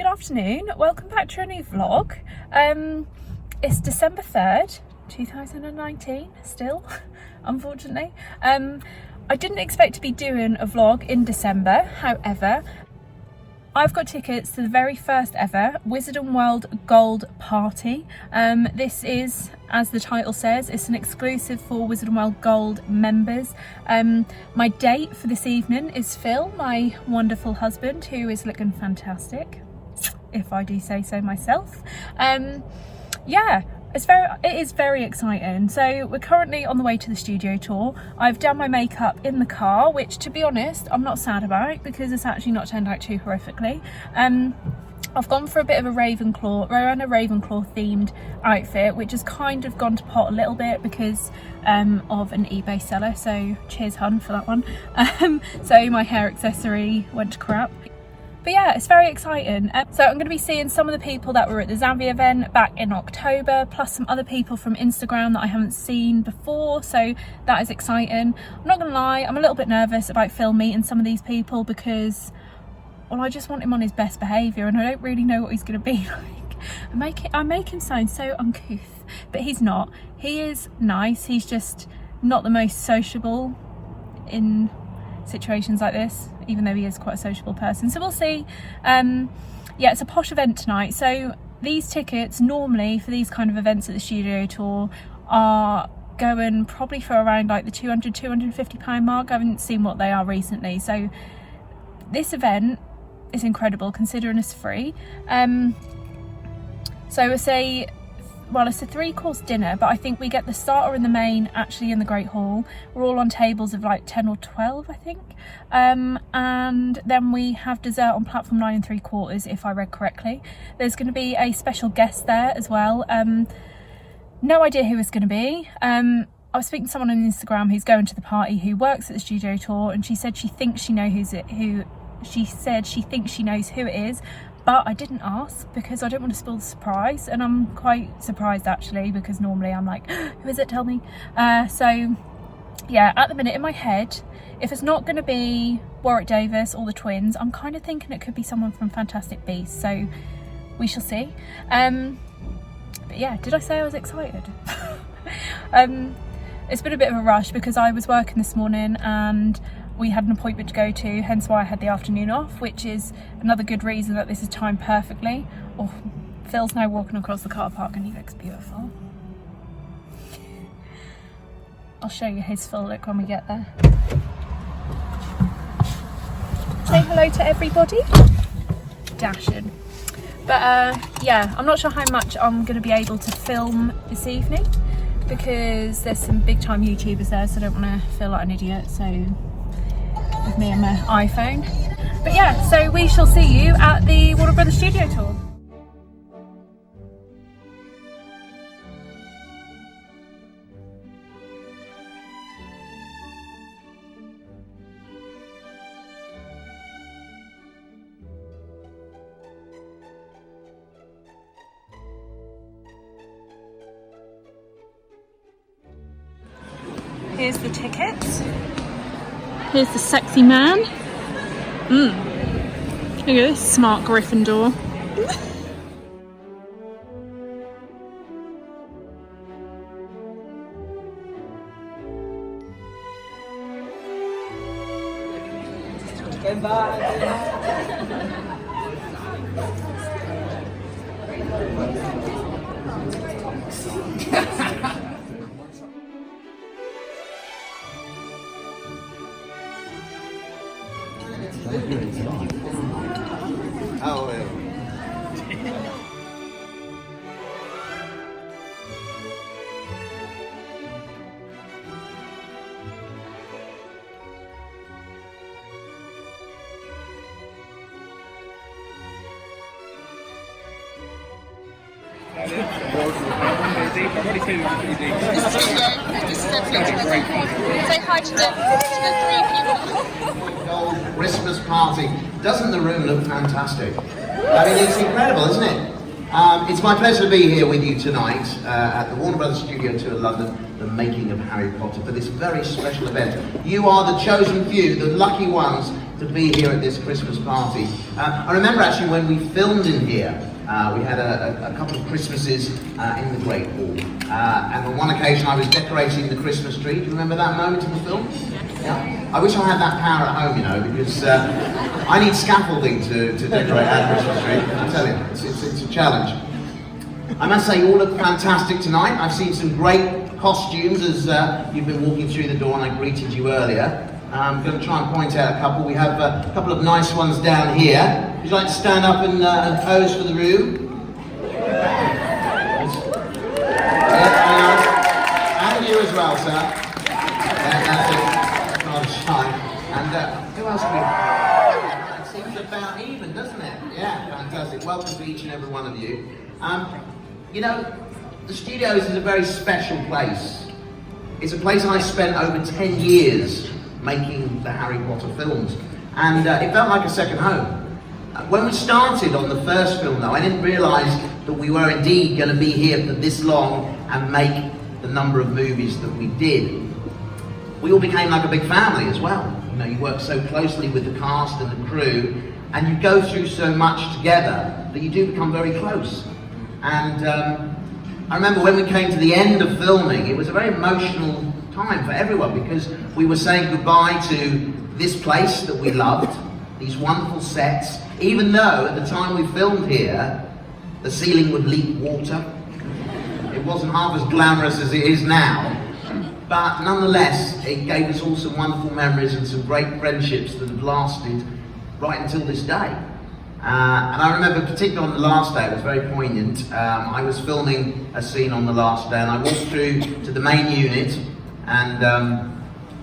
Afternoon, welcome back to a new vlog. It's December 3rd 2019 still, unfortunately. I didn't expect to be doing a vlog in December, however I've got tickets to the very first ever Wizarding World Gold Party. This is, as the title says, it's an exclusive for Wizarding World Gold members. My date for this evening is Phil, my wonderful husband, who is looking fantastic, if I do say so myself. Yeah, it is very exciting. So we're currently on the way to the studio tour. I've done my makeup in the car, which, to be honest, I'm not sad about because it's actually not turned out too horrifically. I've gone for a bit of a Ravenclaw themed outfit, which has kind of gone to pot a little bit because of an eBay seller, so cheers hun for that one. So my hair accessory went to crap. But yeah, it's very exciting. So I'm going to be seeing some of the people that were at the Xanvi event back in October, plus some other people from Instagram that I haven't seen before, so that is exciting. I'm not going to lie, I'm a little bit nervous about Phil meeting some of these people because, well, I just want him on his best behaviour and I don't really know what he's going to be like. I make him sound so uncouth, but he's not. He is nice, he's just not the most sociable in situations like this, even though he is quite a sociable person, so we'll see. Yeah, it's a posh event tonight, so these tickets normally for these kind of events at the studio tour are going probably for around like the £200-250 mark. I haven't seen what they are recently, so this event is incredible considering it's free. So it's a 3-course dinner, but I think we get the starter and the main actually in the Great Hall. We're all on tables of like 10 or 12, I think. And then we have dessert on platform 9 3/4, if I read correctly. There's going to be a special guest there as well. No idea who it's going to be. I was speaking to someone on Instagram who's going to the party who works at the studio tour, and she said she thinks she knows who it is. But I didn't ask because I don't want to spoil the surprise, and I'm quite surprised actually because normally I'm like, who is it, tell me. So yeah, at the minute in my head, if it's not going to be Warwick Davis or the twins, I'm kind of thinking it could be someone from Fantastic Beasts, so we shall see. But yeah, did I say I was excited? It's been a bit of a rush because I was working this morning and we had an appointment to go to, hence why I had the afternoon off, which is another good reason that this is timed perfectly. Oh, Phil's now walking across the car park and he looks beautiful. I'll show you his full look when we get there. Say hello to everybody. Dashing. But yeah, I'm not sure how much I'm going to be able to film this evening because there's some big time YouTubers there, so I don't want to feel like an idiot, so with me and my iPhone. But yeah, so we shall see you at the Warner Brothers studio tour. Here's the tickets. Here's the sexy man. Look at this smart Gryffindor. Say hi to the 3 people. Old Christmas party. Doesn't the room look fantastic? I mean, it's incredible, isn't it? It's my pleasure to be here with you tonight at the Warner Brothers Studio Tour London, the making of Harry Potter, for this very special event. You are the chosen few, the lucky ones, to be here at this Christmas party. I remember actually when we filmed in here, we had a couple of Christmases in the Great Hall. And on one occasion I was decorating the Christmas tree. Do you remember that moment in the film? Yeah. I wish I had that power at home, you know, because I need scaffolding to decorate that Christmas tree. I tell you, it's a challenge. I must say, you all look fantastic tonight. I've seen some great costumes as you've been walking through the door and I greeted you earlier. I'm going to try and point out a couple. We have a couple of nice ones down here. Would you like to stand up and pose for the room? Yes. And you as well, sir. That's it. Not shy. And who else do we have? It seems about even, doesn't it? Yeah, fantastic. Welcome to each and every one of you. You know, the studios is a very special place. It's a place I spent over 10 years making the Harry Potter films, and it felt like a second home. When we started on the first film though, I didn't realise that we were indeed going to be here for this long and make the number of movies that we did. We all became like a big family as well. You know, you work so closely with the cast and the crew, and you go through so much together that you do become very close. And I remember when we came to the end of filming, it was a very emotional time for everyone because we were saying goodbye to this place that we loved, these wonderful sets, even though at the time we filmed here, the ceiling would leak water. It wasn't half as glamorous as it is now, but nonetheless, it gave us all some wonderful memories and some great friendships that have lasted right until this day. And I remember particularly on the last day, it was very poignant. I was filming a scene on the last day and I walked through to the main unit and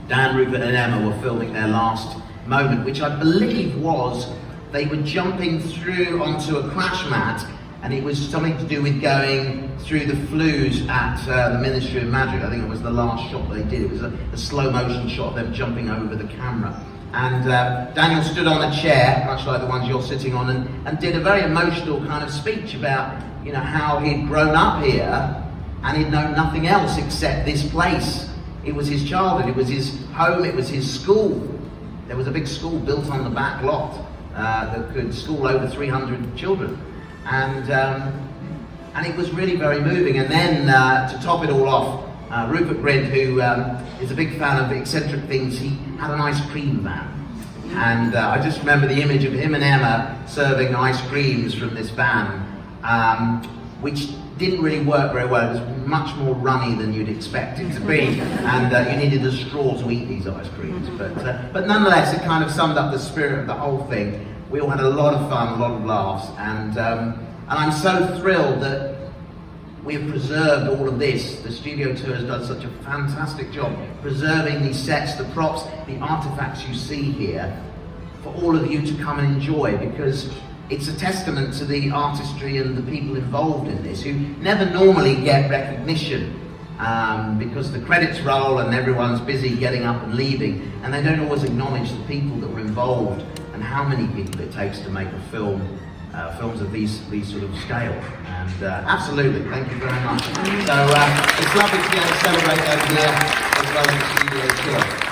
Dan, Rupert and Emma were filming their last moment, which I believe was they were jumping through onto a crash mat, and it was something to do with going through the flues at the Ministry of Magic. I think it was the last shot they did. It was a slow motion shot of them jumping over the camera. And Daniel stood on a chair, much like the ones you're sitting on, and did a very emotional kind of speech about, you know, how he'd grown up here and he'd known nothing else except this place. It was his childhood, it was his home, it was his school. There was a big school built on the back lot that could school over 300 children. And it was really very moving. And then to top it all off, Rupert Grint, who is a big fan of eccentric things, he had an ice cream van. And I just remember the image of him and Emma serving ice creams from this van, which didn't really work very well. It was much more runny than you'd expect it to be, and you needed a straw to eat these ice creams. But nonetheless, it kind of summed up the spirit of the whole thing. We all had a lot of fun, a lot of laughs, and I'm so thrilled that we have preserved all of this. The studio tour has done such a fantastic job preserving these sets, the props, the artifacts you see here, for all of you to come and enjoy, because it's a testament to the artistry and the people involved in this, who never normally get recognition because the credits roll and everyone's busy getting up and leaving, and they don't always acknowledge the people that were involved and how many people it takes to make a film, films of these sort of scale. And absolutely, thank you very much. So it's lovely to be able to celebrate over here as well as the studio tour.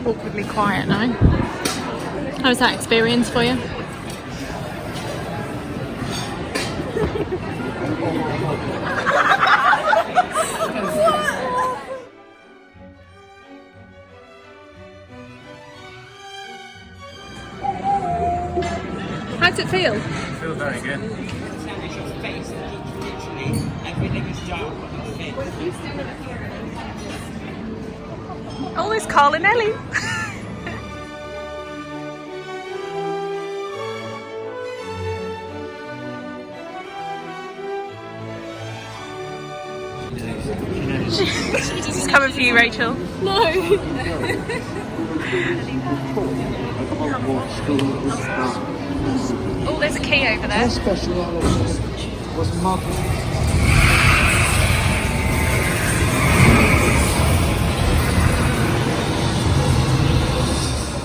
awkwardly quiet now. How was that experience for you? How does it feel? It feels very good. Oh, it's Carl and Ellie. She's coming for you, Rachel. No. Oh, there's a key over there.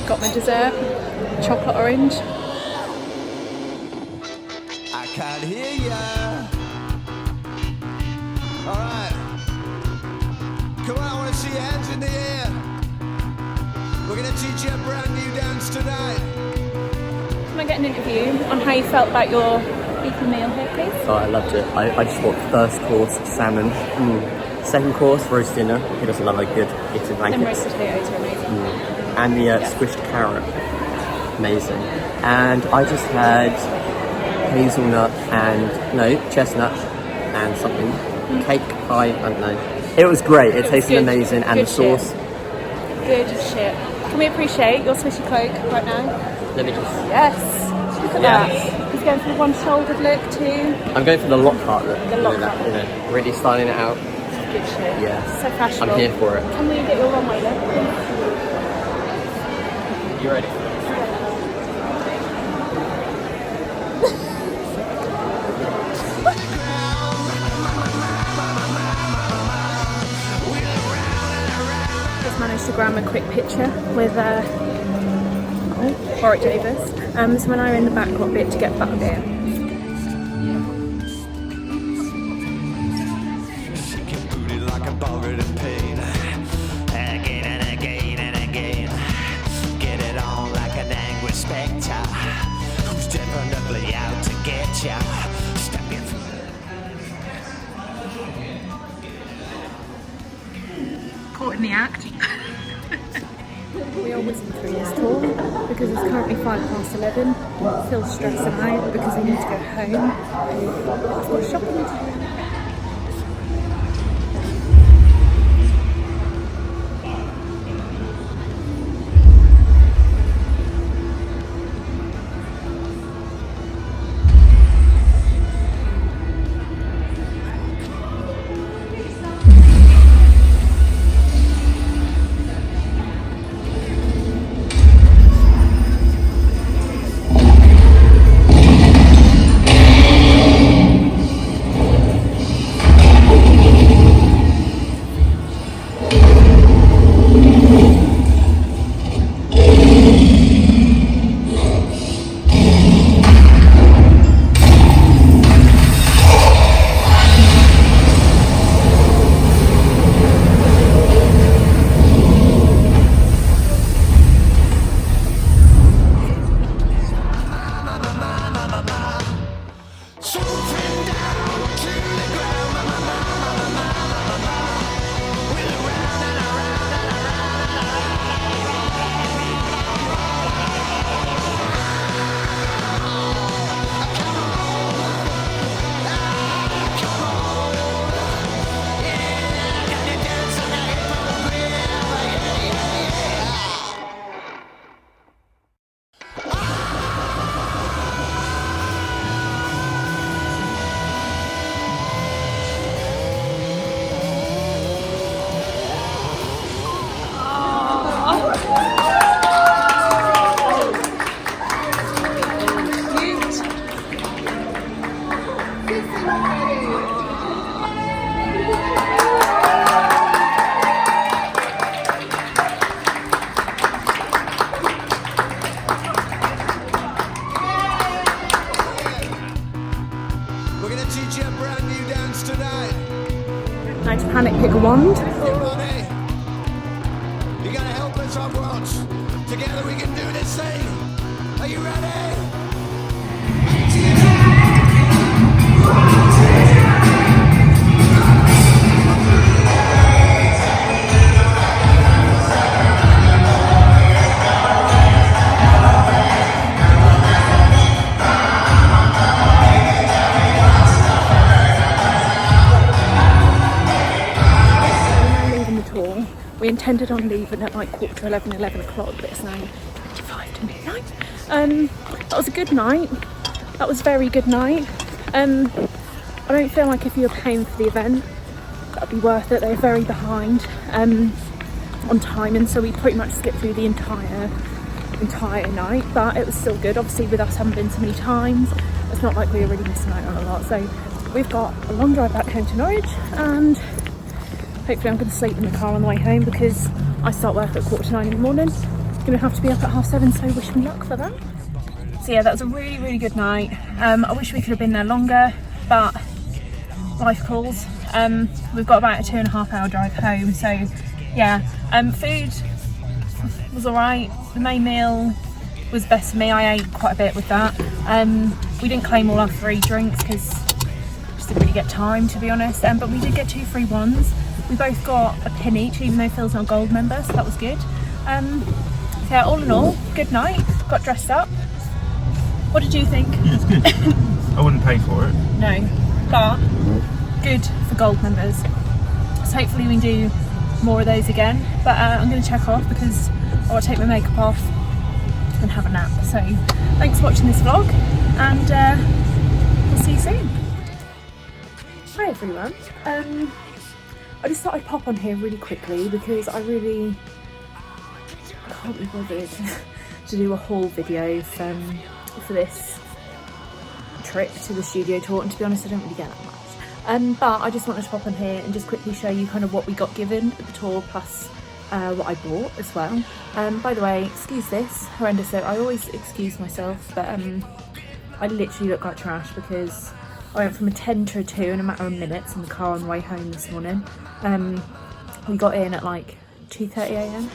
Got my dessert, chocolate orange. I can't hear ya. Alright. Come on, I want to see your hands in the air. We're going to teach you a brand new dance tonight. Can I get an interview on how you felt about your beefy meal here, please? Oh, I loved it. I just thought first course, salmon. Second course, roast dinner. Who doesn't love a good eating Them blanket? roasted potatoes are amazing. And the squished carrot. Amazing. And I just had hazelnut and, chestnut and something. Cake pie, I don't know. It was great. It tasted good. amazing. And Good the sauce. Good shit. Can we appreciate your swishy cloak right now? Let me just... Yes. Look at that. He's going for the one-shouldered look too. I'm going for the Lockhart look. The Lockhart. Really styling it out. Good shit. Yeah. So fashionable. I'm here for it. Can we get your runway look, please? You ready? Just managed to grab a quick picture with Warwick Davis. So when I were in the back, got a bit to get butterbeer. Shaking booty like a boggart in pain. Again and again and again. Get it on like an angry spectre. Who's definitely out to get ya? Step in. Caught in the act. We are whizzing through this tour because it's currently 11:05. Phil's stressing out because we need to go home. I've got shopping to do. We're gonna teach you a brand new dance tonight. Now to panic pick a wand. Everybody, you gotta help us on once. Together we can do this thing. Are you ready? Leaving the tour. We intended on leaving at like 11:15, 11 o'clock, but it's now 25 to midnight. That was a good night. That was a very good night. I don't feel like if you're paying for the event, that'd be worth it. They're very behind on time, and so we pretty much skipped through the entire night, but it was still good. Obviously, with us having been so many times, it's not like we were really missing out on a lot. So we've got a long drive back home to Norwich, and hopefully I'm going to sleep in the car on the way home because I start work at 9:15 in the morning. I'm going to have to be up at 7:30, so wish me luck for that. So yeah, that was a really, really good night. I wish we could have been there longer, but life calls. We've got about a 2.5 hour drive home, so yeah. Food was alright. The main meal was best for me. I ate quite a bit with that. We didn't claim all our free drinks because just didn't really get time, to be honest. But we did get 2 free ones. We both got a pin each, even though Phil's not a gold member, so that was good. So yeah, all in all, good night. Got dressed up. What did you think? Yeah, it's good. I wouldn't pay for it. No, but good for gold members. So hopefully we can do more of those again. But I'm going to check off because I want to take my makeup off and have a nap. So thanks for watching this vlog, and we'll see you soon. Hi everyone. I just thought I'd pop on here really quickly because I really can't be bothered to do a haul video for this trip to the studio tour, and to be honest I don't really get that much. But I just wanted to pop on here and just quickly show you kind of what we got given at the tour, plus what I bought as well. By the way, excuse this horrendous, so I always excuse myself, but I literally look like trash because I went from a 10 to a 2 in a matter of minutes in the car on the way home this morning. We got in at like 2:30 AM.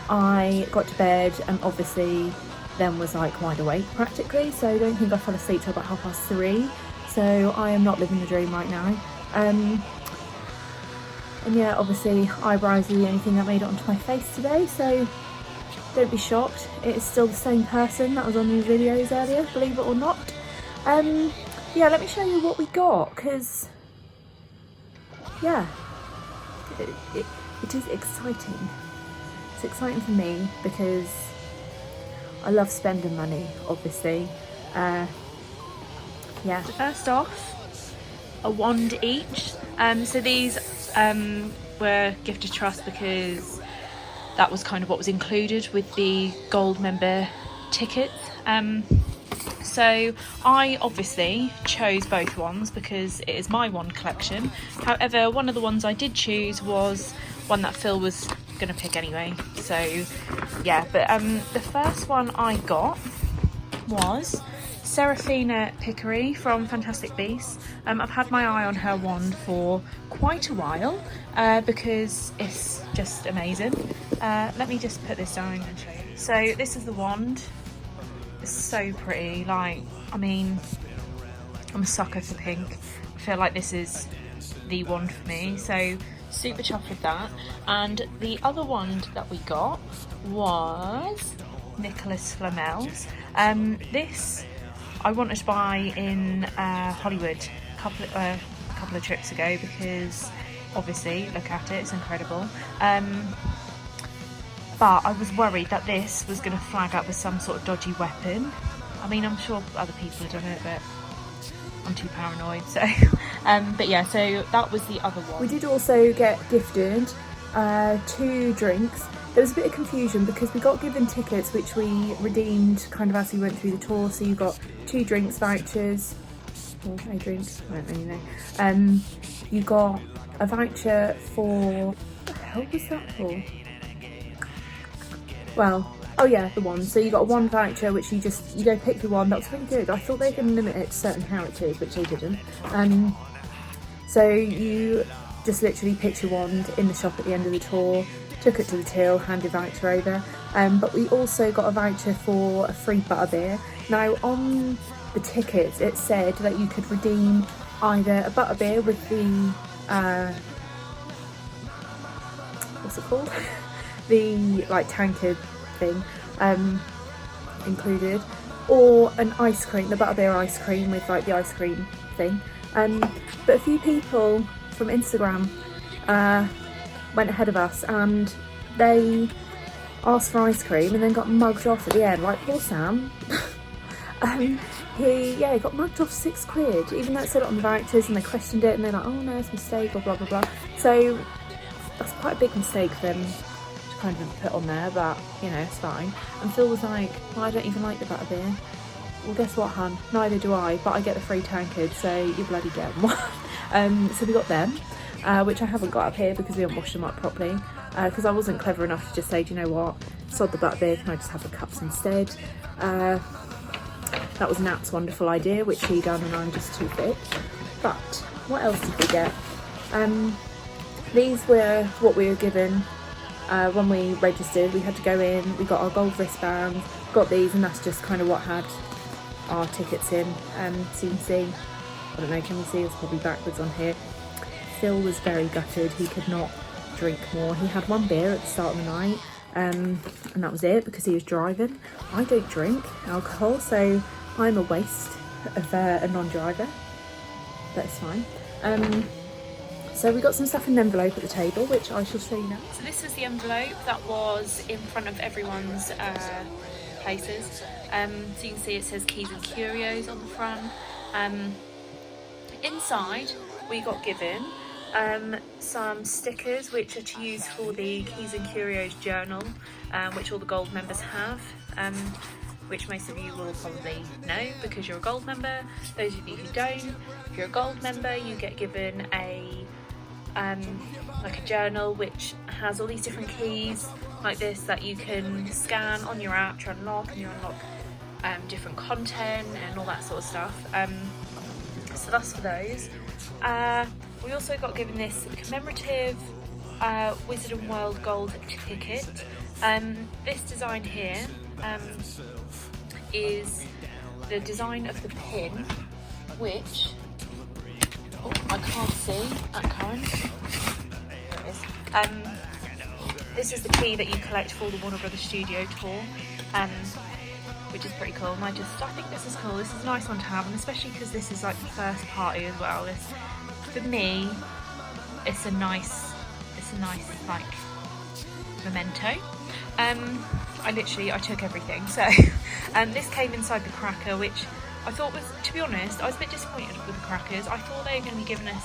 I got to bed and obviously then was like wide awake practically, so I don't think I fell asleep till about 3:30. So I am not living the dream right now. And yeah, obviously eyebrows are the only thing that made it onto my face today, so don't be shocked. It is still the same person that was on the videos earlier, believe it or not. Yeah, let me show you what we got, because yeah, it is exciting. It's exciting for me because I love spending money, obviously. Yeah. First off, a wand each. So these were gift of trust because that was kind of what was included with the gold member tickets. So I obviously chose both wands because it is my wand collection. However, one of the ones I did choose was one that Phil was going to pick anyway. So yeah, but the first one I got was Seraphina Pickery from Fantastic Beasts. I've had my eye on her wand for quite a while because it's just amazing. Let me just put this down and show you. So this is the wand. It's so pretty. Like, I mean, I'm a sucker for pink. I feel like this is the wand for me, so super chuffed with that. And the other wand that we got was Nicholas Flamel's. This I wanted to buy in Hollywood a couple of trips ago because obviously look at it, it's incredible. But I was worried that this was going to flag up with some sort of dodgy weapon. I mean, I'm sure other people have done it, but I'm too paranoid. So, but yeah, so that was the other one. We did also get gifted 2 drinks. There was a bit of confusion because we got given tickets which we redeemed kind of as we went through the tour. So you got 2 drinks vouchers, or no drinks, I don't really know. You got a voucher for, what the hell was that for? Well, oh yeah, the one. So you got a wand voucher, which you go pick your wand. That was really good. I thought they were going to limit it to certain characters, which they didn't. So you just literally picked your wand in the shop at the end of the tour, took it to the till, handed voucher over. but we also got a voucher for a free butterbeer. Now on the tickets it said that you could redeem either a butterbeer with the what's it called? The like tankard thing included, or an ice cream, the butterbeer ice cream with like the ice cream thing. But a few people from Instagram went ahead of us and they asked for ice cream and then got mugged off at the end. Like poor Sam. He got mugged off £6, even though it said it on the vouchers, and they questioned it and they're like, oh no, it's a mistake, or blah blah blah. So that's quite a big mistake for them to kind of put on there, but you know, it's fine. And Phil was like, well, I don't even like the butterbeer. Well, guess what, hun? Neither do I, but I get the free tankard, so you bloody get one. So we got them, which I haven't got up here because we haven't washed them up properly. Because I wasn't clever enough to just say, do you know what, sod the butterbeer, can I just have the cups instead? That was Nat's wonderful idea, which he done and I'm just too fit. But what else did we get? These were what we were given when we registered. We had to go in, we got our gold wristbands, got these, and that's just kind of what had our tickets in. So you can see, I don't know, can we see, it's probably backwards on here. Phil was very gutted, he could not drink more. He had one beer at the start of the night, and that was it because he was driving. I don't drink alcohol, so I'm a waste of a non-driver, but it's fine. So we got some stuff in an envelope at the table, which I shall show you now. So this is the envelope that was in front of everyone's places. So you can see it says Keys and Curios on the front. Inside we got given some stickers which are to use for the Keys and Curios journal, which all the gold members have, which most of you will probably know because you're a gold member. Those of you who don't, if you're a gold member, you get given a like a journal which has all these different keys like this that you can scan on your app to unlock, and you unlock different content and all that sort of stuff. So that's for those. We also got given this commemorative Wizarding World gold ticket. This design here is the design of the pin, which I can't see at current. There it is. This is the key that you collect for the Warner Brothers Studio tour, which is pretty cool. And I think this is cool. This is a nice one to have, and especially because this is like the first party as well. For me, it's a nice like memento. I took everything. So this came inside the cracker, which I thought was, to be honest, I was a bit disappointed with the crackers. I thought they were going to be giving us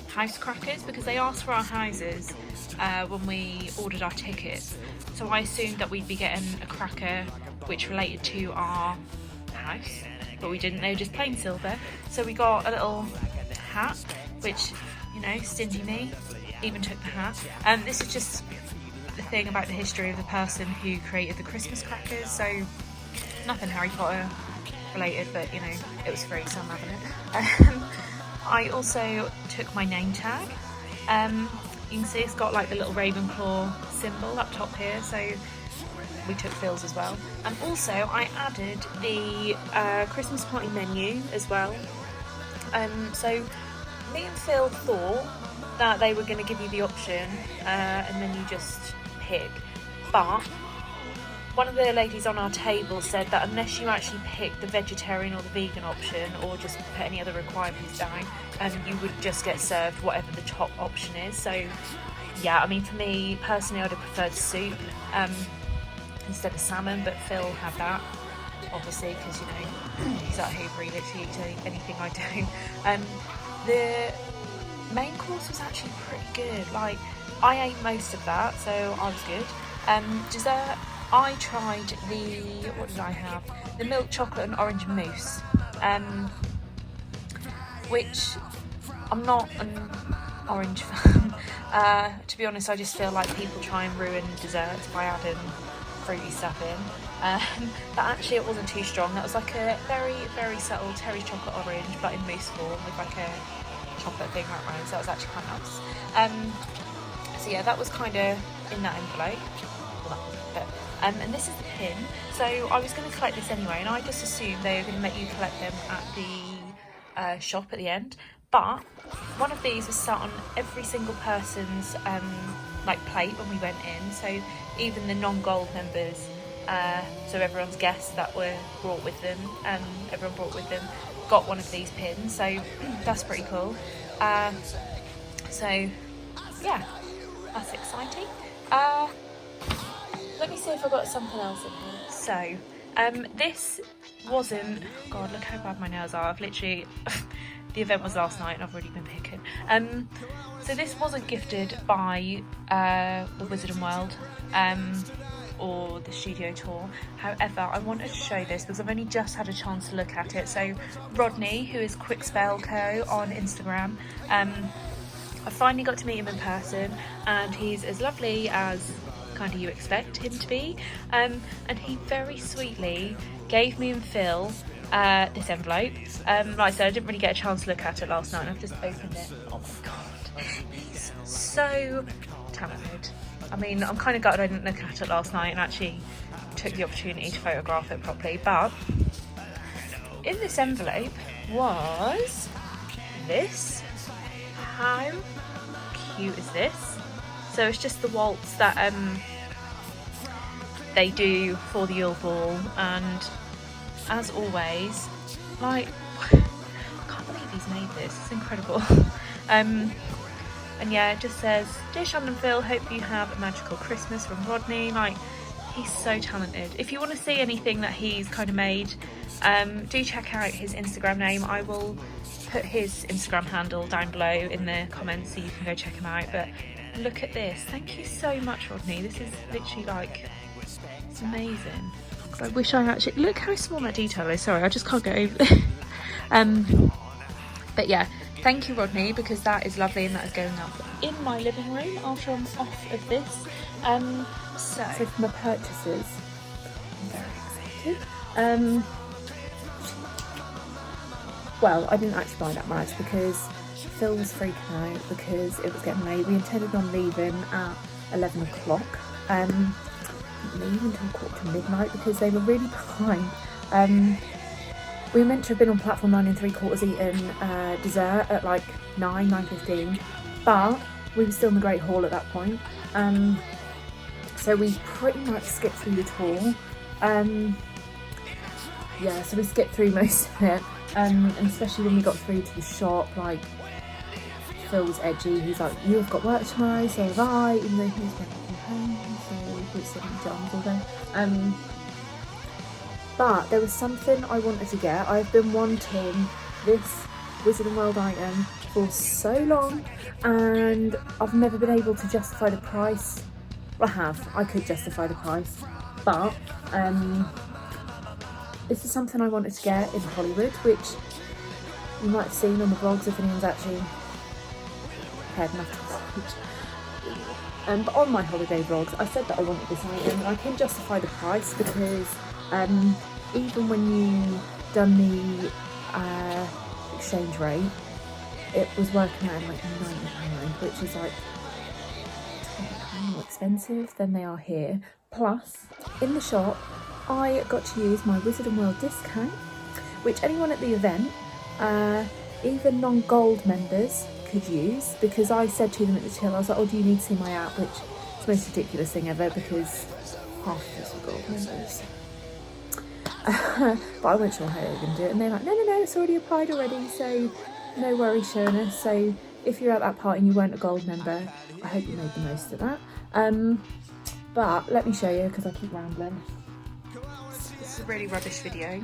house crackers because they asked for our houses when we ordered our tickets. So I assumed that we'd be getting a cracker which related to our house, but we didn't. They were just plain silver. So we got a little hat, which, you know, stingy me, even took the hat. This is just the thing about the history of the person who created the Christmas crackers, so nothing Harry Potter related, but you know, it was free, so I'm having it. I also took my name tag. You can see it's got like the little Ravenclaw symbol up top here, so we took Phil's as well. And also I added the Christmas party menu as well. So me and Phil thought that they were going to give you the option and then you just pick, but one of the ladies on our table said that unless you actually pick the vegetarian or the vegan option, or just put any other requirements down, you would just get served whatever the top option is. So yeah, I mean, for me personally, I'd have preferred soup instead of salmon, but Phil had that, obviously, because, you know, he's at Hoover, he literally eats anything I do. The main course was actually pretty good. Like, I ate most of that, so I was good. Dessert, I tried what did I have? The milk chocolate and orange mousse, which I'm not an orange fan. To be honest, I just feel like people try and ruin desserts by adding fruity stuff in. But actually it wasn't too strong. That was like a very, very subtle terry chocolate orange, but in mousse form with like a chocolate thing right around, so that was actually quite nice. So yeah, that was kind of in that envelope. Well, that wasn't, but and this is the pin. So I was going to collect this anyway, and I just assumed they were going to let you collect them at the shop at the end. But one of these was sat on every single person's like plate when we went in, so even the non-gold members, so everyone's guests that were brought with them, everyone brought with them, got one of these pins, so that's pretty cool. So yeah, that's exciting. Let me see if I've got something else in here. So this wasn't, God, look how bad my nails are. I've literally the event was last night and I've already been picking. So this wasn't gifted by the Wizarding World or the studio tour. However, I wanted to show this because I've only just had a chance to look at it. So Rodney, who is Quick Spell Co on Instagram, I finally got to meet him in person, and he's as lovely as kind of you expect him to be. And he very sweetly gave me and Phil this envelope. Like I said, I didn't really get a chance to look at it last night, and I've just opened it. Oh my god, he's so talented. I mean, I'm kind of gutted I didn't look at it last night and actually took the opportunity to photograph it properly. But in this envelope was this. How cute is this? So it's just the waltz that they do for the Yule Ball, and as always, like, I can't believe he's made this, it's incredible. And yeah, it just says, "Dear Shannon and Phil, hope you have a magical Christmas from Rodney." Like, he's so talented. If you want to see anything that he's kind of made, do check out his Instagram name. I will put his Instagram handle down below in the comments so you can go check him out. But look at this. Thank you so much, Rodney. This is literally like, it's amazing. God, I wish I actually, look how small that detail is. Sorry, I just can't get over it. But yeah, thank you, Rodney, because that is lovely, and that is going up in my living room after I'm off of this. So for my purchases, I'm very excited. Well, I didn't actually buy that much because Phil was freaking out because it was getting late. We intended on leaving at 11 o'clock. Leave until midnight because they were really behind. We were meant to have been on platform 9 3/4 eating dessert at like 9:15, but we were still in the Great Hall at that point. So we pretty much skipped through the tour. Yeah, so we skipped through most of it, and especially when we got through to the shop, like, Phil was edgy. He's like, "You have got work tomorrow, so have I," even though he's going to home, so we're sitting in jams all day. But there was something I wanted to get. I've been wanting this Wizarding World item for so long, and I've never been able to justify the price. Well, I could justify the price, but this is something I wanted to get in Hollywood, which you might have seen on the vlogs if anyone's actually cared enough to watch. But on my holiday vlogs, I said that I wanted this item, and I can justify the price because even when you done the exchange rate, it was working out like £90, which is like £20 more expensive than they are here. Plus, in the shop, I got to use my Wizarding World discount, which anyone at the event, even non-gold members, could use, because I said to them at the till, I was like, "Oh, do you need to see my app?" Which is the most ridiculous thing ever because half of us are gold members. But I wasn't sure how they were going to do it, and they're like, no, it's already applied already, so no worries, Shona. So if you're at that party and you weren't a gold member, I hope you made the most of that. But let me show you, because I keep rambling. This is a really rubbish video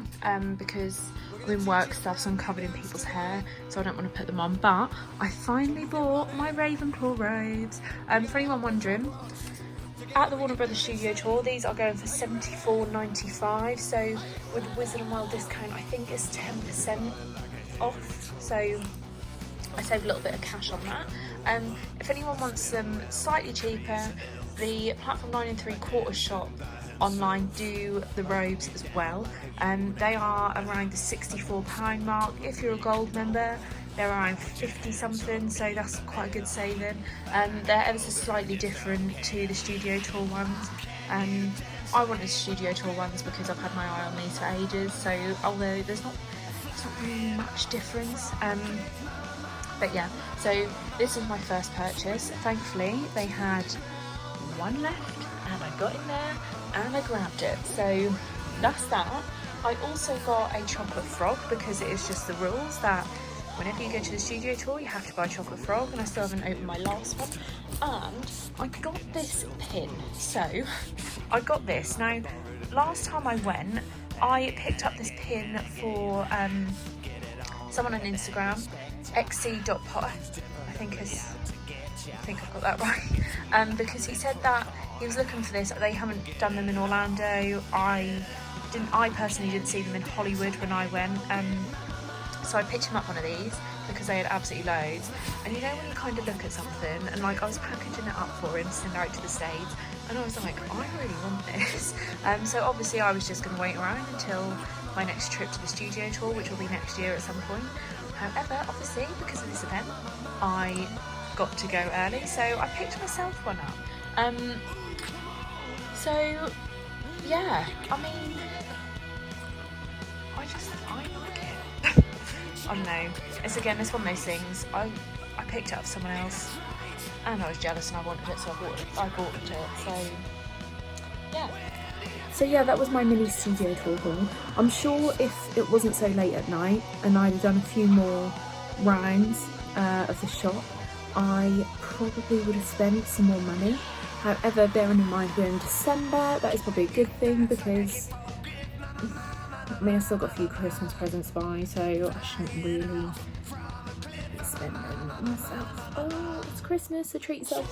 because I'm in work stuff, so I'm covered in people's hair, so I don't want to put them on. But I finally bought my Ravenclaw robes. For anyone wondering, at the Warner Brothers Studio Tour, these are going for $74.95. So with the Wizarding World discount, I think it's 10% off. So I saved a little bit of cash on that. If anyone wants them slightly cheaper, the Platform 9 3/4 shop online do the robes as well. They are around the £64 mark. If you're a gold member, they're around 50 something, so that's quite a good saving. They're ever so slightly different to the studio tour ones. I wanted studio tour ones because I've had my eye on these for ages, so although there's not really much difference, but yeah, so this is my first purchase. Thankfully they had one left and I got in there and I grabbed it, so that's that. I also got a chocolate frog because it is just the rules that whenever you go to the studio tour you have to buy a chocolate frog, and I still haven't opened my last one. And I got this pin, so I got this. Now last time I went I picked up this pin for someone on Instagram, xc.pot, I think I've got that right, because he said that he was looking for this. They haven't done them in Orlando. I personally didn't see them in Hollywood when I went, so I picked him up one of these because they had absolutely loads. And you know when you kind of look at something and like I was packaging it up for him to send out to the States, and I was like, I really want this. So obviously I was just going to wait around until my next trip to the studio tour, which will be next year at some point. However, obviously because of this event I got to go early, so I picked myself one up. So yeah, I mean, I like it. I don't know, it's one of those things, I picked it up for someone else and I was jealous and I wanted it, so I bought it, so yeah. So yeah, that was my mini studio tour haul. I'm sure if it wasn't so late at night and I'd have done a few more rounds of the shop, I probably would have spent some more money. However, bearing in mind we're in December, that is probably a good thing because I mean, I've still got a few Christmas presents to buy, so I shouldn't really be spending myself. Oh, it's Christmas, so treat yourself.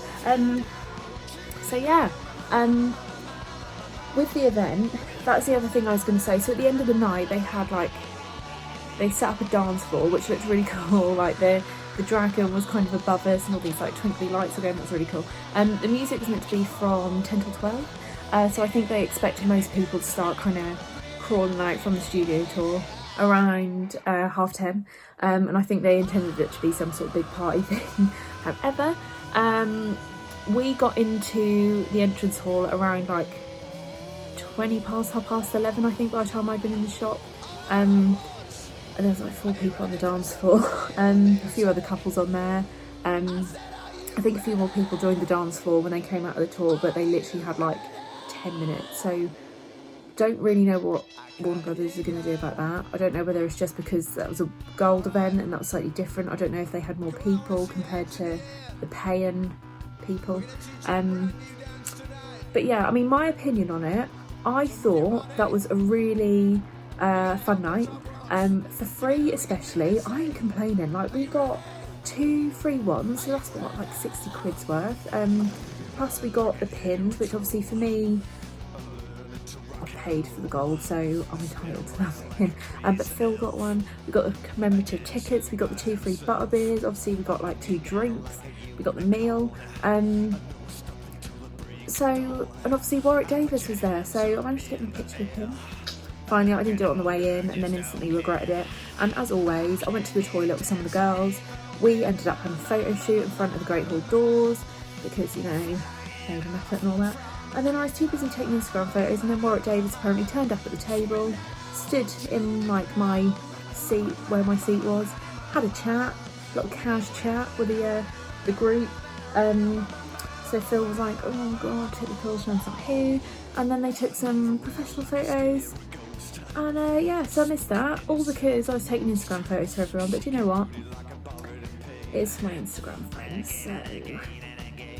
So yeah, with the event, that's the other thing I was going to say. So at the end of the night, they set up a dance floor, which looked really cool. Like the dragon was kind of above us and all these like twinkly lights again. That was really cool. The music was meant to be from 10 till 12, so I think they expected most people to start kind of crawling out from the studio tour around 10:30, and I think they intended it to be some sort of big party thing. However, we got into the entrance hall around like 11:20, I think, by the time I'd been in the shop, and there was like 4 people on the dance floor, a few other couples on there. I think a few more people joined the dance floor when they came out of the tour, but they literally had like 10 minutes, so don't really know what Warner Brothers are going to do about that. I don't know whether it's just because that was a gold event and that was slightly different. I don't know if they had more people compared to the paying people. But yeah, I mean, my opinion on it, I thought that was a really fun night. For free especially, I ain't complaining. Like, we got 2 free ones, so that's what, like 60 quid's worth. Plus we got the pins, which obviously for me, I paid for the gold, so I'm entitled to that pin. But Phil got one. We got the commemorative tickets. We got the 2 free butterbeers. Obviously we got like 2 drinks. We got the meal. And obviously Warwick Davis was there, so I managed to get my picture with him. Finally, I didn't do it on the way in and then instantly regretted it. And as always, I went to the toilet with some of the girls. We ended up having a photo shoot in front of the Great Hall doors because, you know, made an effort and all that. And then I was too busy taking Instagram photos, and then Warwick Davis apparently turned up at the table, stood in like my seat where my seat was, had a chat, little cash chat with the group. So Phil was like, oh god, take the pills, and I was like, who? And then they took some professional photos. And yeah, so I missed that, all because I was taking Instagram photos for everyone. But do you know what? It's my Instagram friends, so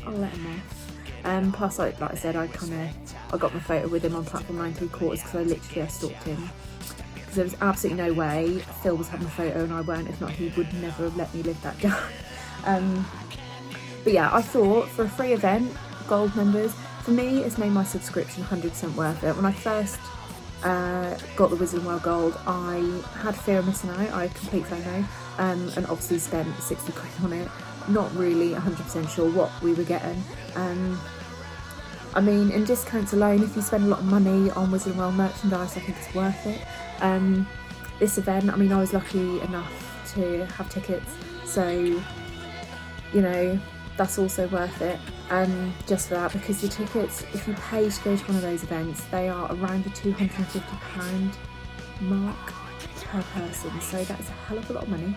I'll let them off. Plus, like I said, I got my photo with him on platform 9 3/4 because I literally stalked him. Because there was absolutely no way Phil was having a photo and I weren't. If not, he would never have let me live that down. But yeah, I thought for a free event, gold members, for me, it's made my subscription 100% worth it. When I first got the Wizarding World Gold, I had fear of missing out. I had complete FOMO, and obviously spent 60 quid on it. Not really 100% sure what we were getting. I mean, in discounts alone, if you spend a lot of money on Wizarding World merchandise, I think it's worth it. This event, I mean, I was lucky enough to have tickets, so, you know, that's also worth it, just for that, because the tickets, if you pay to go to one of those events, they are around the £250 mark per person, so that's a hell of a lot of money,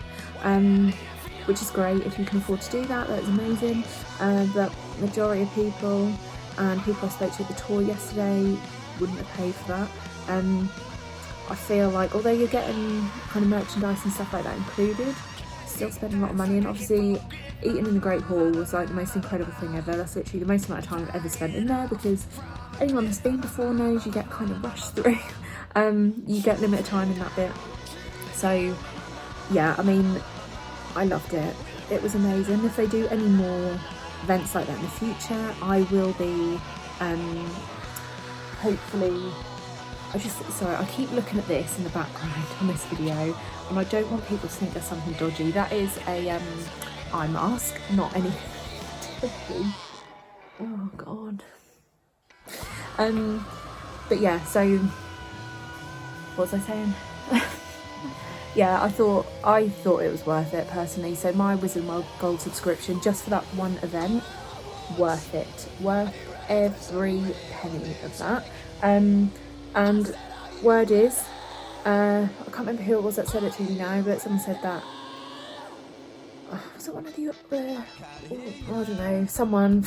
which is great. If you can afford to do that, that is amazing. But majority of people, and people I spoke to at the tour yesterday, wouldn't have paid for that. I feel like, although you're getting kind of merchandise and stuff like that included, still spending a lot of money. And obviously eating in the Great Hall was like the most incredible thing ever. That's literally the most amount of time I've ever spent in there, because anyone that's been before knows you get kind of rushed through. You get limited time in that bit. So yeah, I mean, I loved it. It was amazing. If they do any more events like that in the future, I will be hopefully, sorry, I keep looking at this in the background on this video, and I don't want people to think there's something dodgy. That is a eye mask, not anything dodgy. Oh god. But yeah, so what was I saying? Yeah, I thought it was worth it personally. So my Wizarding World Gold subscription, just for that one event, worth it. Worth every penny of that. And word is, I can't remember who it was that said it to me now, but someone said that, was it one of you, I don't know, someone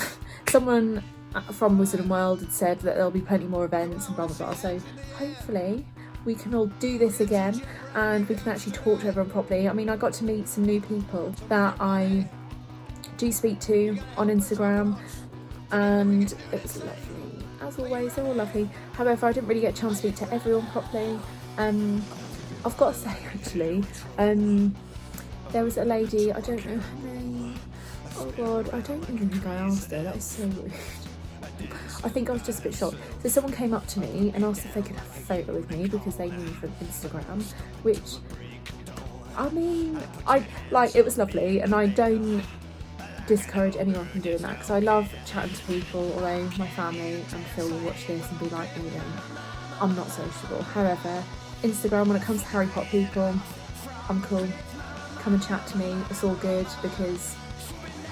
from Wizarding World had said that there'll be plenty more events and blah blah blah, so hopefully we can all do this again and we can actually talk to everyone properly. I mean, I got to meet some new people that I do speak to on Instagram, and it was lovely. As always, they're all lovely. However, I didn't really get a chance to speak to everyone properly. I've got to say, actually, there was a lady, I don't know her name. Oh god, I don't even think I asked her. That is so rude. I think I was just a bit shocked. So someone came up to me and asked if they could have a photo with me because they knew me from Instagram, which, I mean, it was lovely, and I don't discourage anyone from doing that, because I love chatting to people, although my family and Phil will watch this and be like, I'm not sociable. However, Instagram, when it comes to Harry Potter people, I'm cool. Come and chat to me, it's all good, because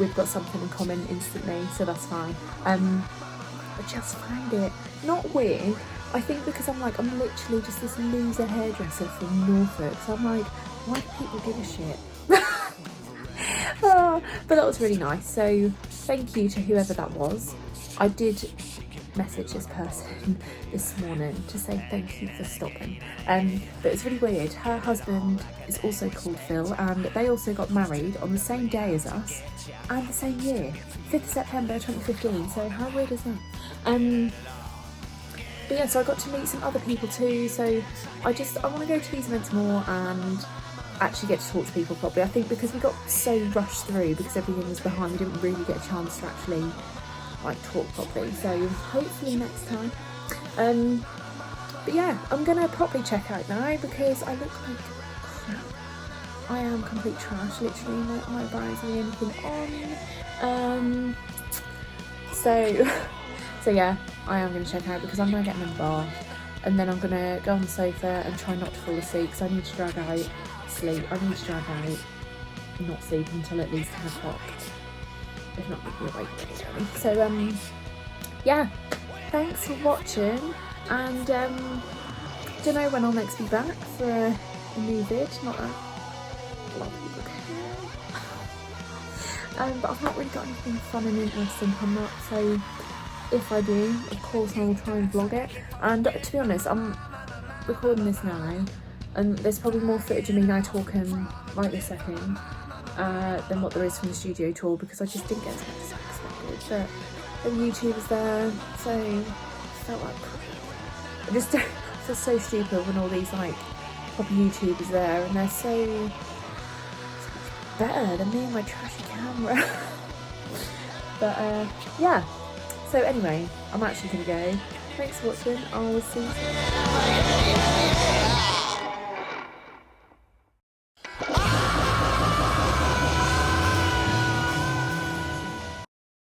we've got something in common instantly, so that's fine. I just find it not weird. I think because I'm literally just this loser hairdresser from Norfolk, so I'm like, why do people give a shit? But that was really nice, so thank you to whoever that was. I did message this person this morning to say thank you for stopping, but it's really weird. Her husband is also called Phil, and they also got married on the same day as us and the same year, 5th September 2015, so how weird is that? But yeah, so I got to meet some other people too, so I want to go to these events more and actually get to talk to people properly. I think because we got so rushed through because everything was behind, we didn't really get a chance to actually talk properly, so hopefully next time. But yeah, I'm gonna properly check out now because I look like crap. I am complete trash, literally. My eyebrows are the only thing on. So yeah, I am gonna check out because I'm gonna get in a bath, and then I'm gonna go on the sofa and try not to fall asleep, because I need to drag out sleep. I need to drag out not sleep until at least 10 o'clock. If not, we'll be awake really early. So yeah, thanks for watching, and don't know when I'll next be back for a new vid. Not that a lot of people care. But I've not really got anything fun and interesting coming up, so if I do, of course I will try and vlog it. And to be honest, I'm recording this now, and there's probably more footage of me now talking right this second than what there is from the studio tour, because I just didn't get as much as I expected. But the YouTube was there, so I felt like I just feel so stupid when all these proper YouTubers there, and they're so much better than me and my trashy camera. But yeah, so anyway, I'm actually gonna go. Thanks for watching. I'll see you soon.